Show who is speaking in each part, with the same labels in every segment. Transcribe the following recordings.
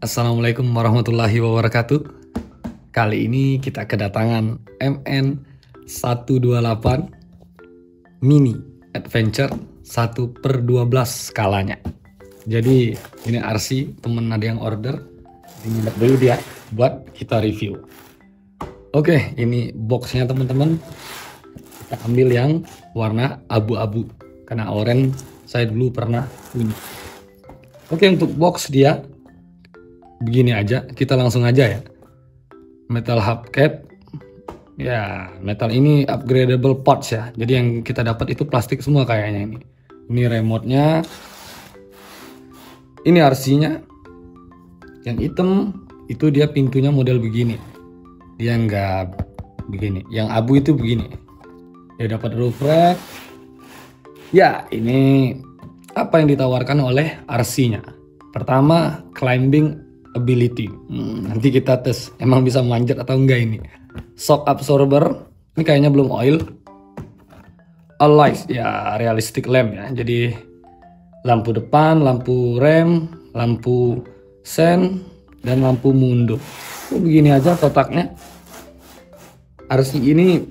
Speaker 1: Assalamualaikum warahmatullahi wabarakatuh. Kali ini kita kedatangan MN128 Mini Adventure 1/12 skalanya. Jadi ini RC, temen ada yang order, ingat dulu dia buat kita review. Oke, ini boxnya teman-teman. Kita ambil yang warna abu-abu, karena oranye saya dulu pernah punya. Oke, untuk box dia begini aja, kita langsung aja ya. Metal hubcap, ya metal ini upgradable parts ya. Jadi yang kita dapat itu plastik semua kayaknya ini. Ini remote-nya, ini RC-nya. Yang hitam itu dia pintunya model begini. Dia enggak begini. Yang abu itu begini. Dia dapat roof rack. Ya, ini apa yang ditawarkan oleh RC-nya. Pertama, climbing ability. Nanti kita tes emang bisa manjat atau enggak ini. Shock absorber, ini kayaknya belum oil. All lights, ya realistic lamp ya. Jadi lampu depan, lampu rem, lampu sen, dan lampu mundur. Begini aja kotaknya. RC ini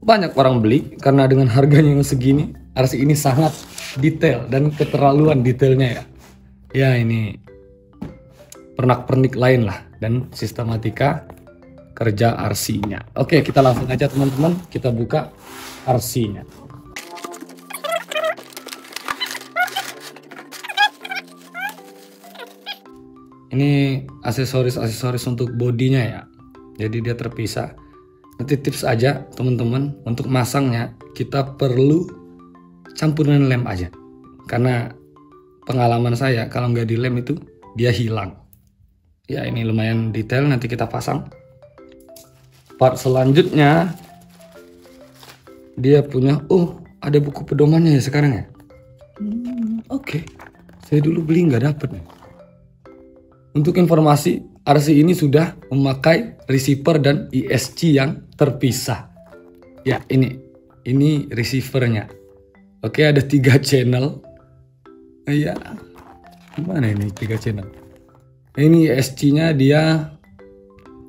Speaker 1: banyak orang beli karena dengan harganya yang segini, RC ini sangat detail dan keterlaluan detailnya ya. Ya ini pernak-pernik lain lah dan sistematika kerja RC-nya. Oke, kita langsung aja teman-teman, kita buka RC-nya. Ini aksesoris untuk bodinya ya. Jadi dia terpisah. Nanti tips aja teman-teman, untuk masangnya kita perlu campuran lem aja. Karena pengalaman saya kalau nggak dilem itu dia hilang. Ya ini lumayan detail, nanti kita pasang. Part selanjutnya dia punya, ada buku pedomannya ya sekarang ya. Oke. Saya dulu beli nggak dapet nih. Untuk informasi, RC ini sudah memakai receiver dan ESC yang terpisah. Ya ini receivernya. Oke, ada 3 channel. Ya, gimana ini 3 channel? Ini ESC-nya dia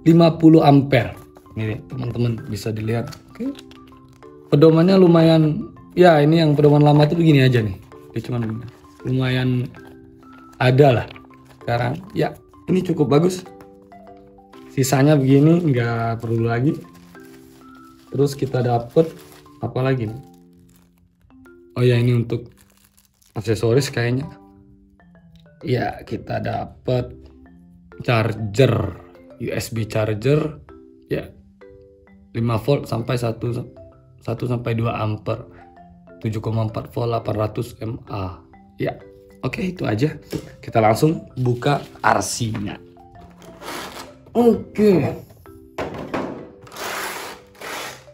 Speaker 1: 50 ampere. Ini teman-teman bisa dilihat. Oke. Pedomannya lumayan, ya ini yang pedoman lama itu begini aja nih. Dia cuma lumayan ada lah. Sekarang ya ini cukup bagus. Sisanya begini, nggak perlu lagi. Terus kita dapet apa lagi nih? Oh ya, ini untuk aksesoris kayaknya. Ya, kita dapet charger, USB charger ya 5 volt sampai 1 sampai 2 ampere, 7,4 volt 800 mAh. Ya, oke, itu aja. Kita langsung buka RC-nya. Oke.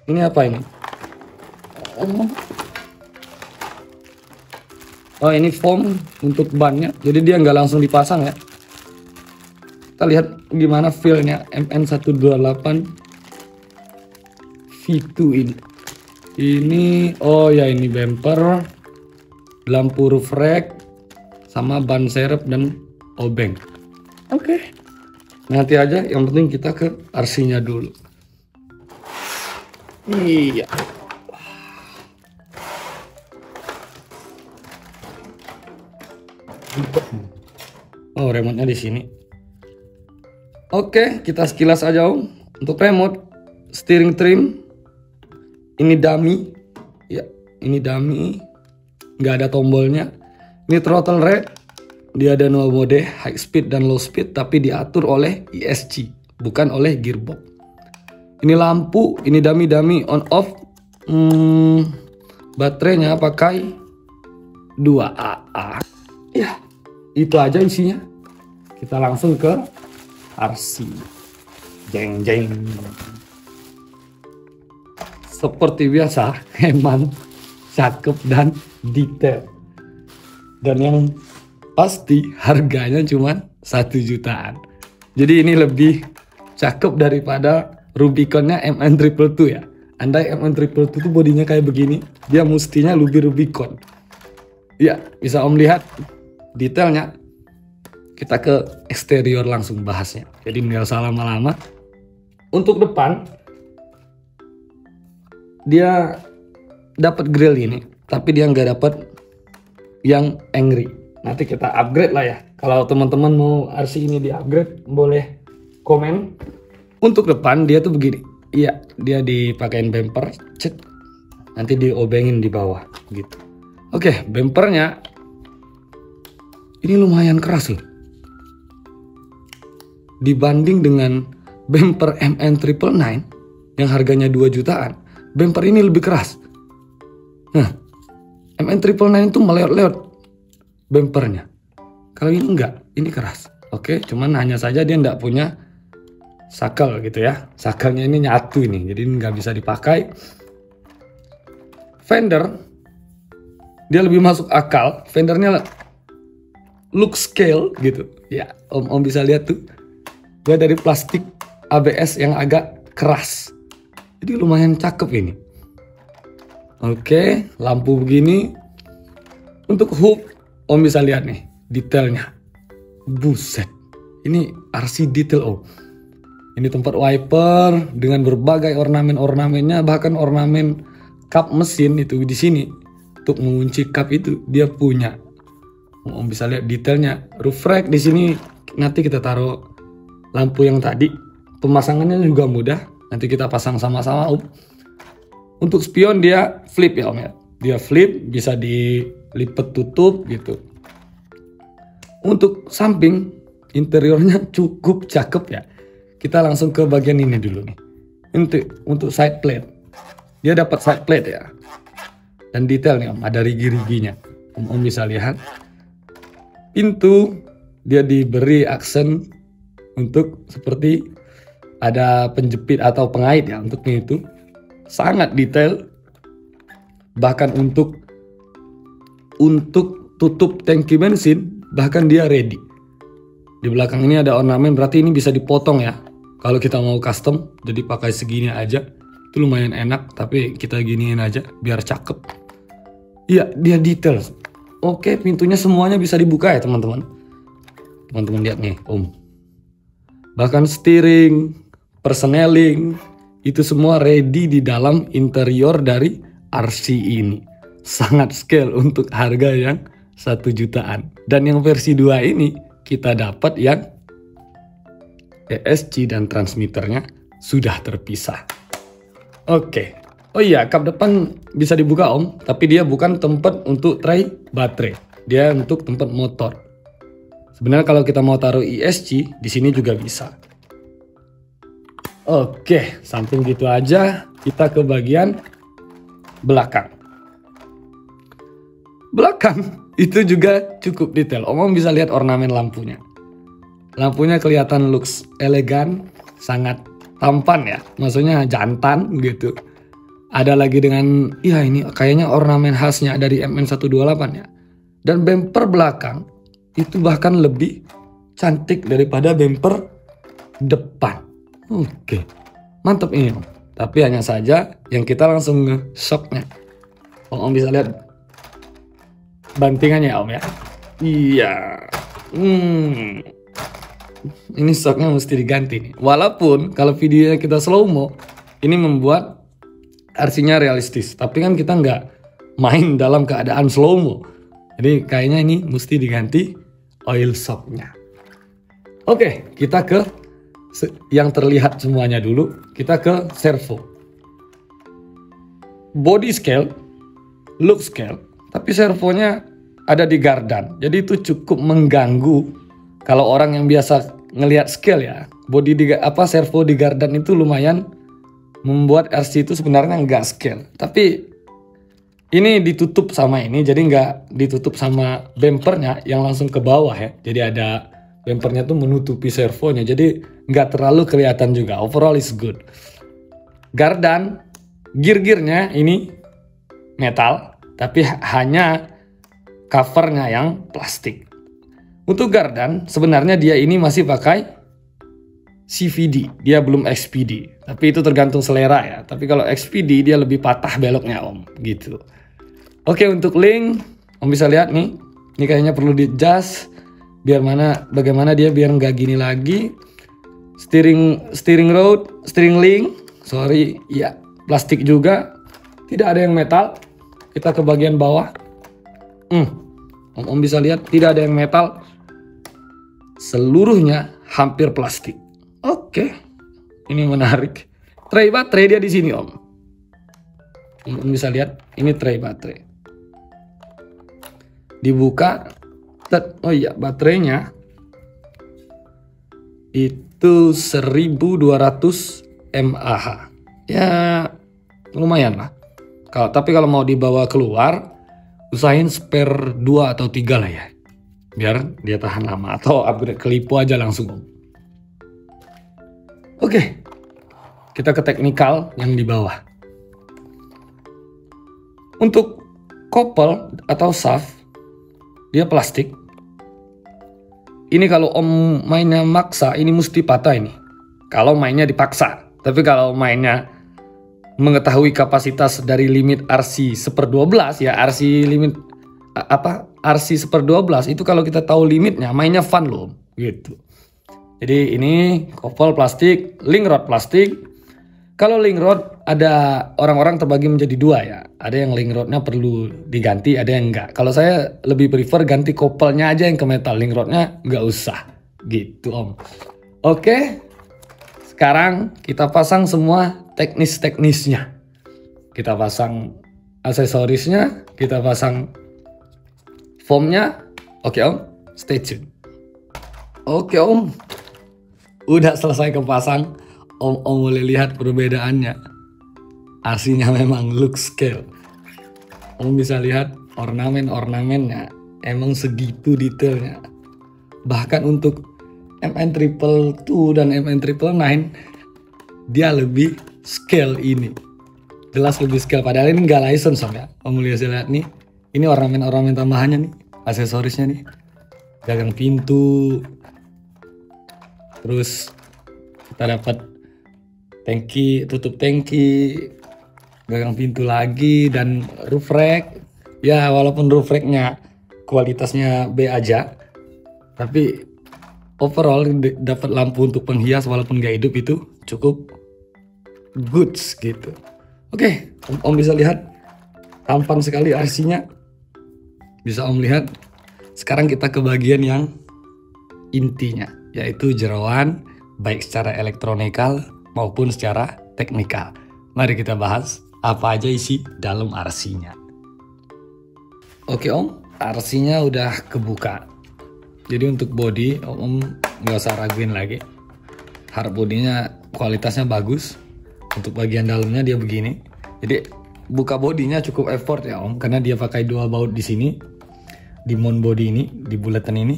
Speaker 1: Ini apa ini? Oh, ini foam untuk bannya. Jadi dia nggak langsung dipasang ya. Kita lihat gimana feel-nya MN128 V2 ini. Oh ya, ini bumper, lampu roof rack, sama ban serep dan obeng. Oke. Nanti aja, yang penting kita ke RC-nya dulu. Iya. Oh, remote-nya di sini. Oke, kita sekilas aja Om. Untuk remote, steering trim, ini dummy. Ya, ini dummy. Nggak ada tombolnya. Ini throttle rate. Dia ada 2 mode, high speed dan low speed, tapi diatur oleh ESC, bukan oleh gearbox. Ini lampu, ini dummy on off. Baterainya pakai 2 AA. Ya, itu aja isinya. Kita langsung ke RC. Jeng. Seperti biasa, emang cakep dan detail. Dan yang pasti harganya cuma 1 jutaan. Jadi ini lebih cakep daripada Rubicon-nya MN222 ya. Andai MN222 itu bodinya kayak begini, dia mestinya lebih Rubicon. Ya, bisa Om lihat detailnya. kita ke eksterior langsung bahasnya. Jadi nggak usah lama-lama. Untuk depan, dia dapat grill ini, tapi dia nggak dapat yang angry. Nanti kita upgrade lah ya. Kalau teman-teman mau RC ini di upgrade, boleh komen. Untuk depan dia tuh begini. Iya, dia dipakein bumper, cet. Nanti diobengin di bawah gitu. Oke, bumpernya ini lumayan keras loh. Dibanding dengan bumper MN999 yang harganya 2 jutaan, bumper ini lebih keras. Nah, MN999 itu meleot-leot bumpernya. Kalau ini enggak, ini keras. Oke, cuman hanya saja dia enggak punya sakel gitu ya. Sakelnya ini nyatu ini, jadi nggak bisa dipakai. Fender, dia lebih masuk akal. Fendernya look scale gitu. Ya, om bisa lihat tuh. Dia dari plastik ABS yang agak keras. Jadi lumayan cakep ini. Oke, lampu begini. Untuk hood, om bisa lihat nih detailnya. Buset. Ini RC detail om. Ini tempat wiper dengan berbagai ornamen-ornamennya, bahkan ornamen kap mesin itu di sini. Untuk mengunci kap itu dia punya. Om bisa lihat detailnya. Roof rack di sini nanti kita taruh lampu yang tadi. Pemasangannya juga mudah. Nanti kita pasang sama-sama om. Untuk spion dia flip ya om ya. Dia flip, bisa dilipat tutup gitu. Untuk samping, interiornya cukup cakep ya. Kita langsung ke bagian ini dulu nih. Untuk side plate. Dia dapat side plate ya. Dan detail nih om, ada rigi-riginya. Om bisa lihat. Pintu, dia diberi aksen untuk seperti ada penjepit atau pengait ya untuk itu. Sangat detail. Bahkan untuk tutup tangki bensin, bahkan dia ready. Di belakang ini ada ornamen, berarti ini bisa dipotong ya. Kalau kita mau custom, jadi pakai segini aja. Itu lumayan enak, tapi kita giniin aja biar cakep. Iya, dia detail. Oke, pintunya semuanya bisa dibuka ya teman-teman. Teman-teman lihat nih, om. Bahkan steering, persneling, itu semua ready di dalam interior dari RC ini. Sangat scale untuk harga yang 1 jutaan. Dan yang versi 2 ini kita dapat yang ESC dan transmitternya sudah terpisah. Oke. Oh iya, kap depan bisa dibuka om, tapi dia bukan tempat untuk tray baterai. Dia untuk tempat motor. Sebenarnya kalau kita mau taruh ESC di sini juga bisa. Oke, samping gitu aja, kita ke bagian belakang. Belakang itu juga cukup detail. Om bisa lihat ornamen lampunya. Lampunya kelihatan looks elegan, sangat tampan ya. Maksudnya jantan gitu. Ada lagi dengan, ya ini kayaknya ornamen khasnya dari MN128 ya. Dan bumper belakang itu bahkan lebih cantik daripada bumper depan. Oke, mantap ini om. Tapi hanya saja yang kita langsung nge-shocknya. Om bisa lihat bantingannya om ya. Iya. Ini shocknya mesti diganti nih. Walaupun kalau videonya kita slow mo, ini membuat RC-nya realistis. Tapi kan kita nggak main dalam keadaan slow mo. Jadi kayaknya ini mesti diganti oil shocknya. Oke, kita ke yang terlihat semuanya dulu. Kita ke servo. Body scale, look scale, tapi servonya ada di gardan. Jadi itu cukup mengganggu kalau orang yang biasa ngelihat scale ya. Body servo di gardan itu lumayan membuat RC itu sebenarnya nggak scale. Tapi ini ditutup sama ini, jadi nggak ditutup sama bumpernya yang langsung ke bawah ya. Jadi ada bumpernya tuh menutupi servonya, jadi nggak terlalu kelihatan juga. Overall is good. Gardan, gear-gearnya ini metal, tapi hanya covernya yang plastik. Untuk gardan, sebenarnya dia ini masih pakai CVD, dia belum XPD. Tapi itu tergantung selera ya. Tapi kalau XPD dia lebih patah beloknya om, gitu. Oke, untuk link, om bisa lihat nih. Ini kayaknya perlu di-adjust bagaimana dia biar nggak gini lagi. Steering link, sorry, ya plastik juga. Tidak ada yang metal. Kita ke bagian bawah. Om bisa lihat tidak ada yang metal. Seluruhnya hampir plastik. Oke, ini menarik. Tray baterai dia di sini Om. Om bisa lihat ini tray baterai. Dibuka. Oh iya, baterainya itu 1200 mAh. Ya lumayan lah. Tapi kalau mau dibawa keluar, usahain spare 2 atau 3 lah ya. Biar dia tahan lama, atau upgrade ke lipo aja langsung. Oke, kita ke teknikal yang di bawah. Untuk kopel atau shaft, dia plastik. Ini kalau Om mainnya maksa, ini mesti patah ini. Kalau mainnya dipaksa. Tapi kalau mainnya mengetahui kapasitas dari limit RC 1/12 ya, RC limit RC 1/12 itu kalau kita tahu limitnya, mainnya fun loh gitu. Jadi ini kopel plastik, link rod plastik. Kalau link rod ada orang-orang terbagi menjadi 2 ya. Ada yang link rodnya perlu diganti, ada yang enggak. Kalau saya lebih prefer ganti kopelnya aja yang ke metal, link rodnya nggak usah gitu Om. Oke, sekarang kita pasang semua teknisnya. Kita pasang aksesorisnya, kita pasang foamnya. Oke Om, stay tune. Oke Om, udah selesai kepasang. Om boleh lihat perbedaannya. Aslinya memang look scale. Om bisa lihat ornamen-ornamennya. Emang segitu detailnya. Bahkan untuk MN222 dan MN999 dia lebih scale ini. Jelas lebih scale. Padahal ini nggak license Om ya. Om lihat nih. Ini ornamen-ornamen tambahannya nih. Aksesorisnya nih. Gagang pintu. Terus kita dapat tangki, tutup tangki, gagang pintu lagi, dan roof rack. Ya walaupun roof racknya kualitasnya B aja, tapi overall dapat lampu untuk penghias walaupun gak hidup itu cukup goods gitu. Oke, Om bisa lihat tampan sekali RC-nya. Bisa Om lihat. Sekarang kita ke bagian yang intinya, yaitu jeroan baik secara elektronikal maupun secara teknikal. Mari kita bahas apa aja isi dalam RC-nya. Oke Om, RC-nya udah kebuka. Jadi untuk body, Om nggak usah raguin lagi. Hard bodinya kualitasnya bagus. Untuk bagian dalamnya dia begini. Jadi buka bodinya cukup effort ya Om, karena dia pakai 2 baut di sini. Di mount body ini, di bulletin ini,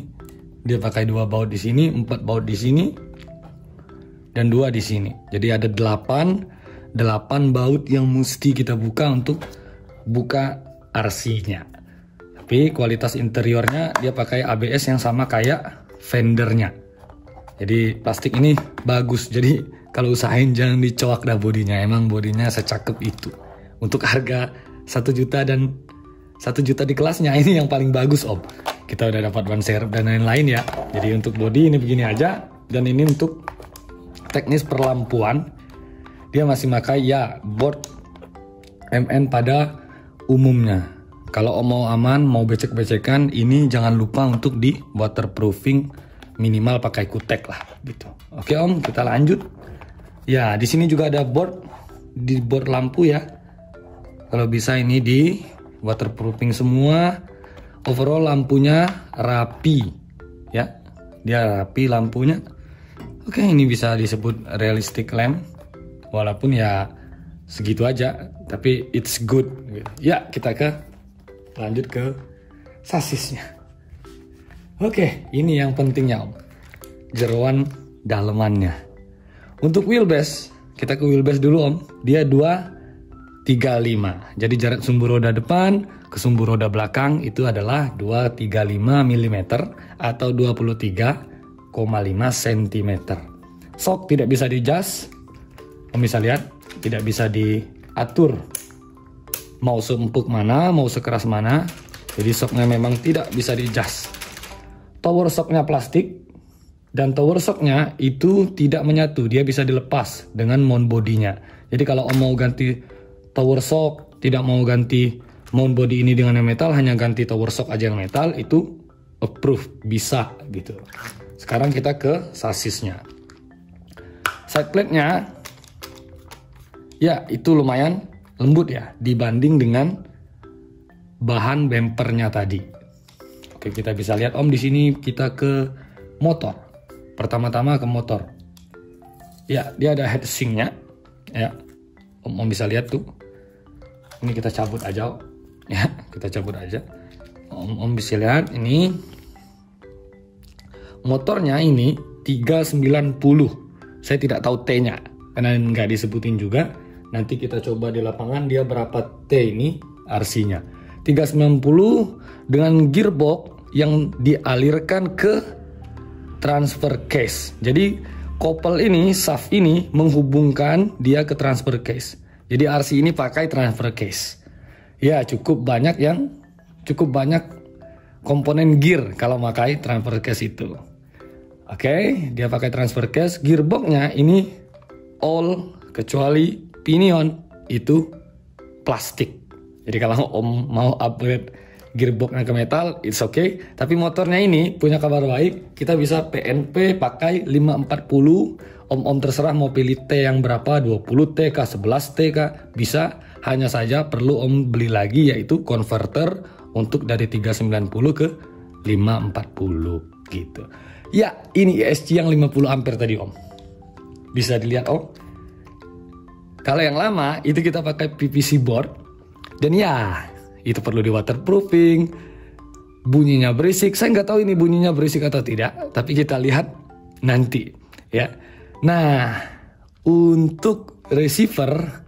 Speaker 1: dia pakai 2 baut di sini, 4 baut di sini, dan 2 di sini. Jadi ada 8 baut yang mesti kita buka untuk buka RC-nya. Tapi kualitas interiornya dia pakai ABS yang sama kayak fendernya. Jadi plastik ini bagus. Jadi kalau usahain jangan dicoak dah bodinya. Emang bodinya secakep itu. Untuk harga 1 juta dan 1 juta di kelasnya, ini yang paling bagus Om. Kita udah dapat ban serep dan lain-lain ya. Jadi untuk body ini begini aja. Dan ini untuk teknis perlampuan, dia masih pakai ya board MN pada umumnya. Kalau Om mau aman, mau becek-becekan, ini jangan lupa untuk di waterproofing, minimal pakai kutek lah gitu. Oke Om, kita lanjut. Ya, di sini juga ada di board lampu ya. Kalau bisa ini di waterproofing semua. Overall lampunya rapi ya. Dia rapi lampunya. Oke, ini bisa disebut realistic lamp, walaupun ya segitu aja, tapi it's good. Ya, kita lanjut ke sasisnya. Oke, ini yang pentingnya Om, jeroan dalemannya. Untuk wheelbase, kita ke wheelbase dulu Om. Dia 235. Jadi jarak sumbu roda depan ke sumbu roda belakang itu adalah 235 mm atau 23,5 cm. Sok tidak bisa di-adjust. Om bisa lihat, tidak bisa diatur mau seempuk mana, mau sekeras mana. Jadi soknya memang tidak bisa di-adjust. tower shocknya plastik, dan tower shocknya itu tidak menyatu, dia bisa dilepas dengan mount bodinya. Jadi kalau Om mau ganti tower shock, tidak mau ganti mount body ini dengan yang metal, hanya ganti tower shock aja yang metal, itu approve, bisa gitu. Sekarang kita ke sasisnya. Side plate-nya ya itu lumayan lembut ya dibanding dengan bahan bempernya tadi. Oke, kita bisa lihat Om di sini, kita ke motor. Pertama-tama ke motor. Ya, dia ada heatsinknya. Ya, Om bisa lihat tuh. Ini kita cabut aja, Om. Ya, kita cabut aja. Om bisa lihat ini motornya ini 390. Saya tidak tahu T-nya karena nggak disebutin juga. Nanti kita coba di lapangan dia berapa T ini RC-nya. 390 dengan gearbox yang dialirkan ke transfer case. Jadi couple ini, shaft ini menghubungkan dia ke transfer case. Jadi RC ini pakai transfer case. Ya, cukup banyak komponen gear kalau pakai transfer case itu. Oke, dia pakai transfer case. Gearboxnya ini all kecuali pinion itu plastik. Jadi kalau Om mau upgrade gearboxnya ke metal, it's okay. Tapi motornya ini punya kabar baik, kita bisa PNP pakai 540. Om terserah mau pilih T yang berapa, 20T kah, 11T kah, bisa. Hanya saja perlu Om beli lagi yaitu converter untuk dari 390 ke 540 gitu. Ya, ini ESC yang 50 ampere tadi Om. Bisa dilihat Om. Kalau yang lama itu kita pakai PVC board. Dan ya, itu perlu di waterproofing. Bunyinya berisik. Saya nggak tahu ini bunyinya berisik atau tidak. Tapi kita lihat nanti ya. Nah, untuk receiver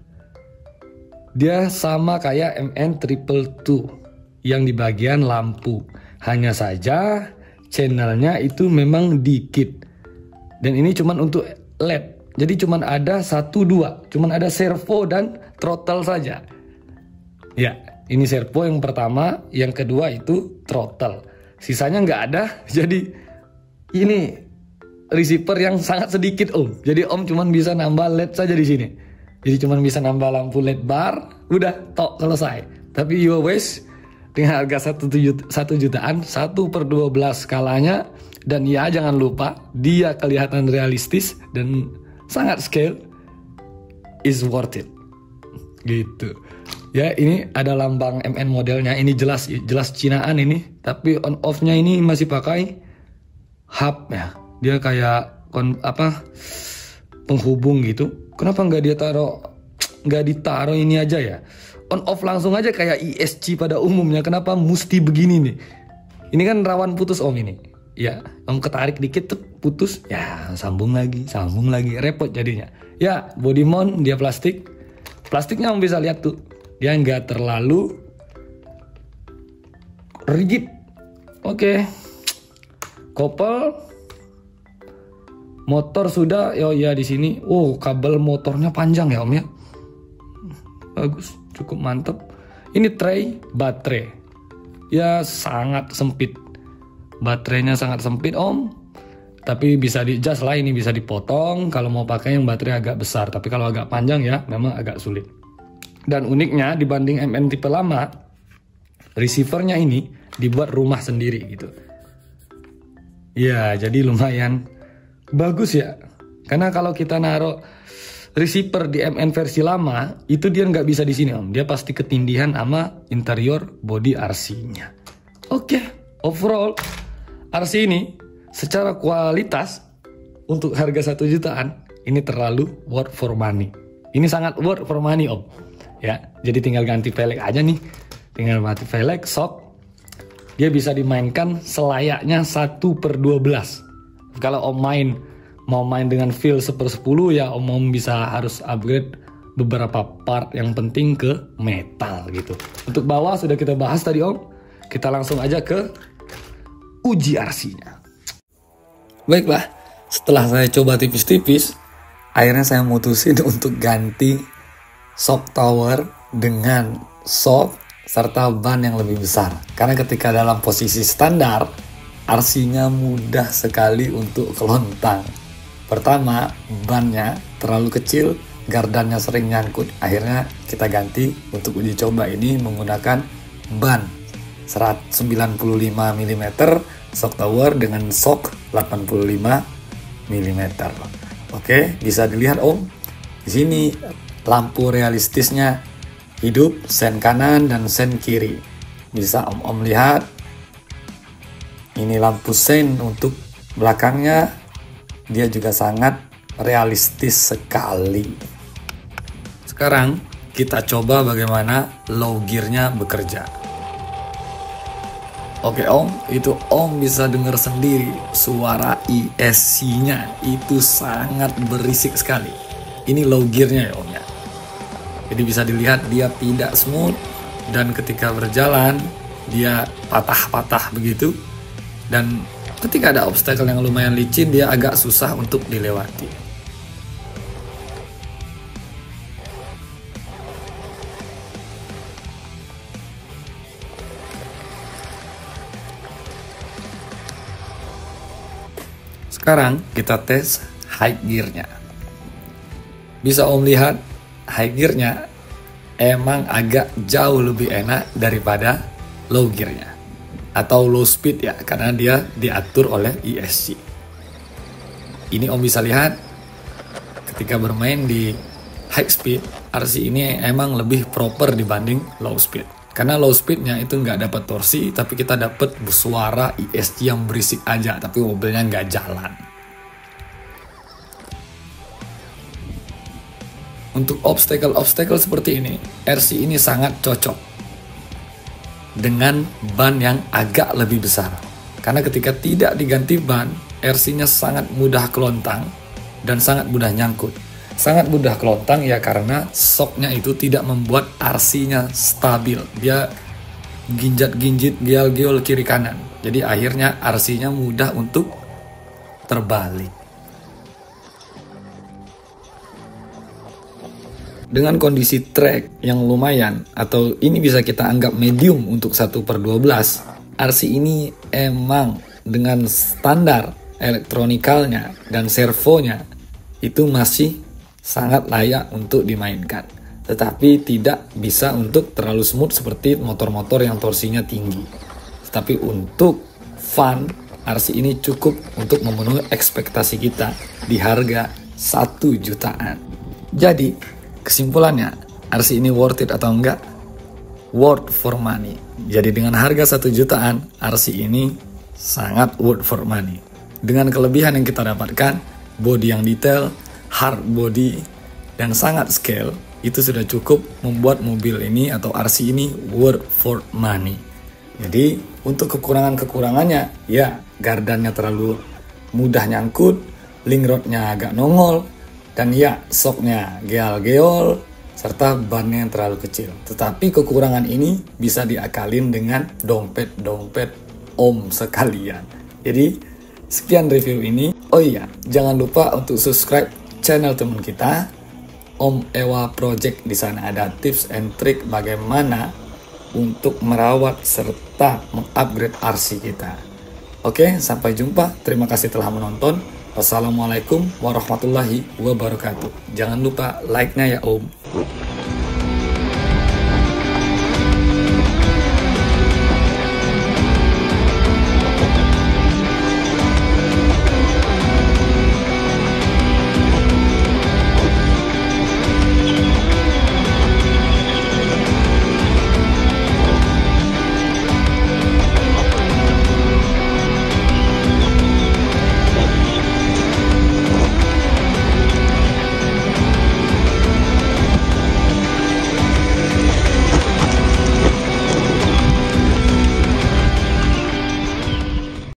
Speaker 1: dia sama kayak MN222 yang di bagian lampu. Hanya saja channelnya itu memang dikit. Dan ini cuman untuk LED. Jadi cuman ada 1-2. Cuman ada servo dan throttle saja. Ya, ini servo yang pertama. Yang kedua itu throttle. Sisanya nggak ada. Jadi ini receiver yang sangat sedikit Om. Jadi Om cuman bisa nambah LED saja di sini. Jadi cuman bisa nambah lampu LED bar. Udah, tok, selesai. Tapi UAWS dengan harga 1 jutaan 1/12 skalanya. Dan ya jangan lupa dia kelihatan realistis dan sangat scale, is worth it gitu ya. Ini ada lambang MN modelnya, ini jelas Cinaan ini, tapi on off nya ini masih pakai hub ya, dia kayak penghubung gitu. Kenapa nggak ditaruh ini aja ya, on off langsung aja kayak ESC pada umumnya. Kenapa mesti begini nih? Ini kan rawan putus Om ini ya. Om ketarik dikit tuh putus ya, sambung lagi repot jadinya ya. Body mount dia plastiknya Om bisa lihat tuh, dia nggak terlalu rigid. Oke. Couple motor sudah. Oh ya, di sini kabel motornya panjang ya Om ya, bagus, cukup mantep. Ini tray baterai ya, sangat sempit. Baterainya sangat sempit Om. Tapi bisa di-adjust lah, ini bisa dipotong kalau mau pakai yang baterai agak besar. Tapi kalau agak panjang ya memang agak sulit. Dan uniknya dibanding MN tipe lama, receivernya ini dibuat rumah sendiri gitu. Ya, jadi lumayan bagus ya. Karena kalau kita naruh receiver di MN versi lama, itu dia nggak bisa di sini Om. Dia pasti ketindihan sama interior body RC-nya. Oke, overall RC ini secara kualitas untuk harga 1 jutaan ini terlalu worth for money. Ini sangat worth for money Om. Ya, jadi tinggal ganti velg aja nih. Tinggal ganti velg, shock. Dia bisa dimainkan selayaknya 1/12. Kalau Om mau main dengan feel 1/10 ya Om bisa harus upgrade beberapa part yang penting ke metal gitu. Untuk bawah sudah kita bahas tadi Om. Kita langsung aja ke uji RC-nya. Baiklah, setelah saya coba tipis-tipis, akhirnya saya mutusin untuk ganti shock tower dengan shock serta ban yang lebih besar. Karena ketika dalam posisi standar, RC-nya mudah sekali untuk kelontang. Pertama, bannya terlalu kecil, gardannya sering nyangkut. Akhirnya kita ganti untuk uji coba ini menggunakan ban 95 mm shock tower dengan shock 85 mm. Oke, bisa dilihat Om. Di sini lampu realistisnya hidup, sen kanan dan sen kiri. Bisa Om lihat. Ini lampu sen untuk belakangnya, dia juga sangat realistis sekali. Sekarang kita coba bagaimana low gearnya bekerja. Oke Om, itu Om bisa dengar sendiri suara ESC-nya itu sangat berisik sekali. Ini low gearnya ya Om ya. Jadi bisa dilihat dia tidak smooth dan ketika berjalan dia patah-patah begitu. Dan ketika ada obstacle yang lumayan licin, dia agak susah untuk dilewati. Sekarang kita tes high gear-nya. Bisa Om lihat, high gear-nya emang agak jauh lebih enak daripada low gear-nya. Atau low speed ya, karena dia diatur oleh ESC. Ini Om bisa lihat ketika bermain di high speed, RC ini emang lebih proper dibanding low speed. Karena low speednya itu nggak dapat torsi, tapi kita dapat suara ESC yang berisik aja, tapi mobilnya nggak jalan. Untuk obstacle seperti ini, RC ini sangat cocok dengan ban yang agak lebih besar. Karena ketika tidak diganti ban, RC-nya sangat mudah kelontang dan sangat mudah nyangkut. Sangat mudah kelontang ya karena shocknya itu tidak membuat RC-nya stabil. Dia ginjat-ginjit, geol-geol kiri kanan. Jadi akhirnya RC-nya mudah untuk terbalik. Dengan kondisi track yang lumayan, atau ini bisa kita anggap medium untuk 1/12, RC ini emang dengan standar elektronikalnya dan servonya itu masih sangat layak untuk dimainkan. Tetapi tidak bisa untuk terlalu smooth seperti motor-motor yang torsinya tinggi. Tetapi untuk fun, RC ini cukup untuk memenuhi ekspektasi kita di harga 1 jutaan. Jadi kesimpulannya, RC ini worth it atau enggak? Worth for money. Jadi dengan harga 1 jutaan, RC ini sangat worth for money. Dengan kelebihan yang kita dapatkan, body yang detail, hard body, dan sangat scale, itu sudah cukup membuat mobil ini atau RC ini worth for money. Jadi untuk kekurangannya, ya gardannya terlalu mudah nyangkut, link rodnya agak nongol, dan ya, shocknya geol-geol, serta bannya yang terlalu kecil. Tetapi kekurangan ini bisa diakalin dengan dompet-dompet Om sekalian. Jadi, sekian review ini. Oh iya, jangan lupa untuk subscribe channel teman kita, Om Ewa Project. Di sana ada tips and trick bagaimana untuk merawat serta mengupgrade RC kita. Oke, sampai jumpa. Terima kasih telah menonton. Wassalamualaikum warahmatullahi wabarakatuh. Jangan lupa like-nya ya Om.